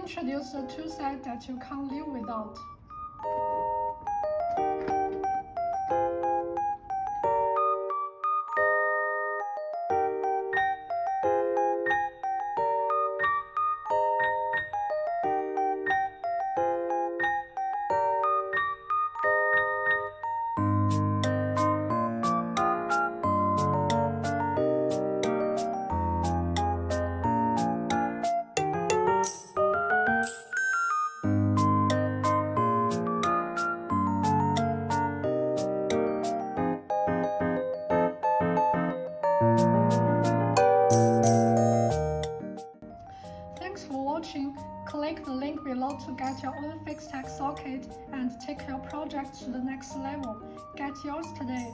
introduce a toolset that you can't live without. Thanks for watching. Click the link below to get your own FIXTEC socket and take your project to the next level. Get yours today.